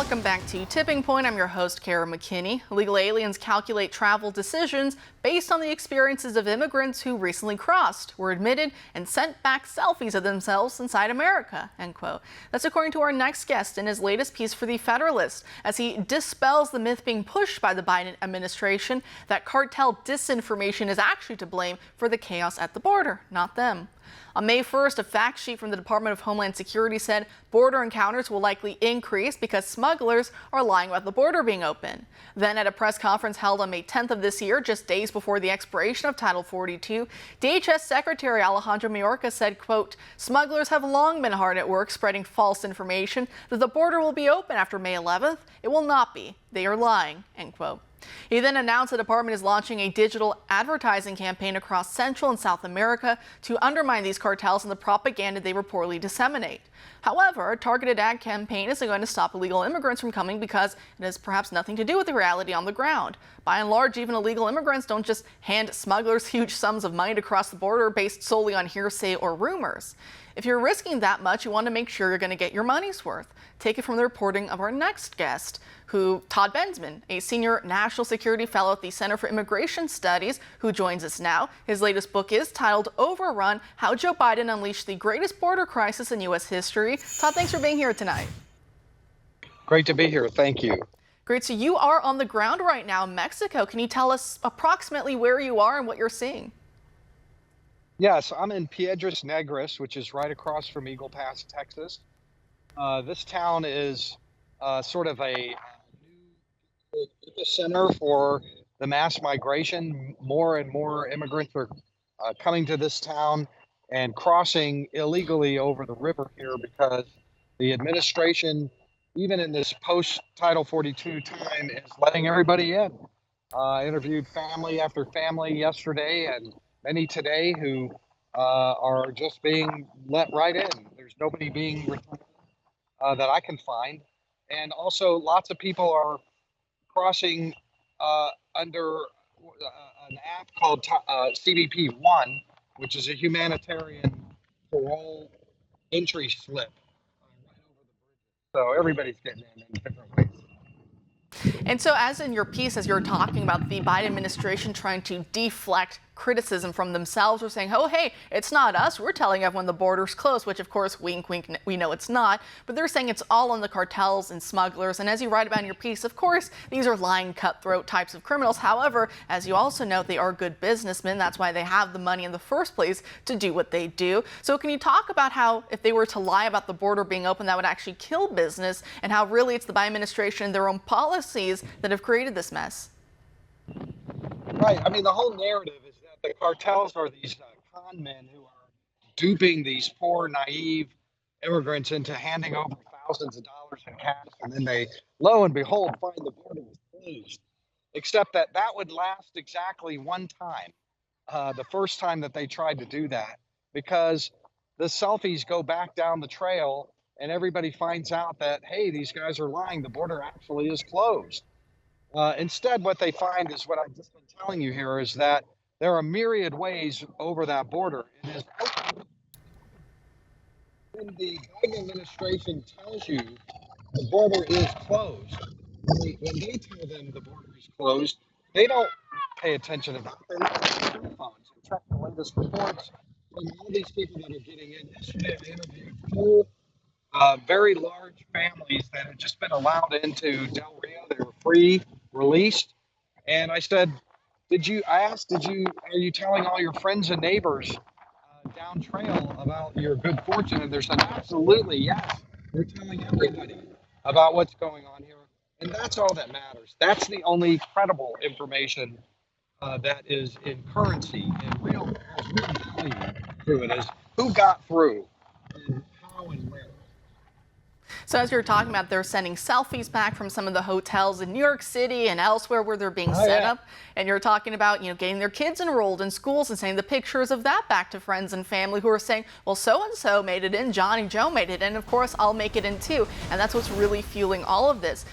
Welcome back to Tipping Point. I'm your host, Kara McKinney. Illegal aliens calculate travel decisions based on the experiences of immigrants who recently crossed, were admitted, and sent back selfies of themselves inside America, end quote. That's according to our next guest in his latest piece for The Federalist, as he dispels the myth being pushed by the Biden administration that cartel disinformation is actually to blame for the chaos at the border, not them. On May 1st, a fact sheet from the Department of Homeland Security said border encounters will likely increase because smugglers are lying about the border being open. Then at a press conference held on May 10th of this year, just days before the expiration of Title 42, DHS Secretary Alejandro Mayorkas said, quote, smugglers have long been hard at work spreading false information that the border will be open after May 11th. It will not be. They are lying, end quote. He then announced the department is launching a digital advertising campaign across Central and South America to undermine these cartels and the propaganda they reportedly disseminate. However, a targeted ad campaign isn't going to stop illegal immigrants from coming because it has perhaps nothing to do with the reality on the ground. By and large, even illegal immigrants don't just hand smugglers huge sums of money to cross the border based solely on hearsay or rumors. If you're risking that much, you want to make sure you're going to get your money's worth. Take it from the reporting of our next guest, Todd Bensman, a senior national security fellow at the Center for Immigration Studies, who joins us now. His latest book is titled Overrun: How Joe Biden Unleashed the Greatest Border Crisis in U.S. History. Todd, thanks for being here tonight. Great to be here. Thank you. Great. So you are on the ground right now in Mexico. Can you tell us approximately where you are and what you're seeing? Yes, I'm in Piedras Negras, which is right across from Eagle Pass, Texas. This town is sort of a new center for the mass migration. More and more immigrants are coming to this town and crossing illegally over the river here because the administration, even in this post-Title 42 time, is letting everybody in. I interviewed family after family yesterday and many today who are just being let right in. There's nobody being returned that I can find. And also lots of people are crossing under an app called CBP One, which is a humanitarian parole entry slip right over the bridge. So everybody's getting in different ways. And so as in your piece, as you're talking about the Biden administration trying to deflect criticism from themselves, or saying, oh, hey, it's not us. We're telling everyone the border's closed, which, of course, wink, wink, we know it's not. But they're saying it's all on the cartels and smugglers. And as you write about in your piece, of course, these are lying, cutthroat types of criminals. However, as you also note, they are good businessmen. That's why they have the money in the first place to do what they do. So can you talk about how if they were to lie about the border being open, that would actually kill business, and how really it's the Biden administration and their own policies that have created this mess? Right. I mean, the whole narrative is that the cartels are these con men who are duping these poor, naive immigrants into handing over thousands of dollars in cash, and then they, lo and behold, find the border was closed. Except that would last exactly one time, the first time that they tried to do that, because the selfies go back down the trail and everybody finds out that, hey, these guys are lying. The border actually is closed. Instead, what they find is what I've just been telling you here is that there are myriad ways over that border. It is when the Biden administration tells you the border is closed, when they tell them the border is closed, they don't pay attention to that. They're not on their phones and check the latest reports from all these people that are getting in. Yesterday, I interviewed four very large families that had just been allowed into Del Rio. They were free, released. And I said, are you telling all your friends and neighbors down trail about your good fortune? And they said, absolutely, yes. We're telling everybody about what's going on here. And that's all that matters. That's the only credible information that is in currency and real value to it is who got through and how and where. So as you're talking about, they're sending selfies back from some of the hotels in New York City and elsewhere where they're being set up. And you're talking about, getting their kids enrolled in schools and sending the pictures of that back to friends and family who are saying, well, so-and-so made it in, Johnny Joe made it in, of course, I'll make it in too. And that's what's really fueling all of this.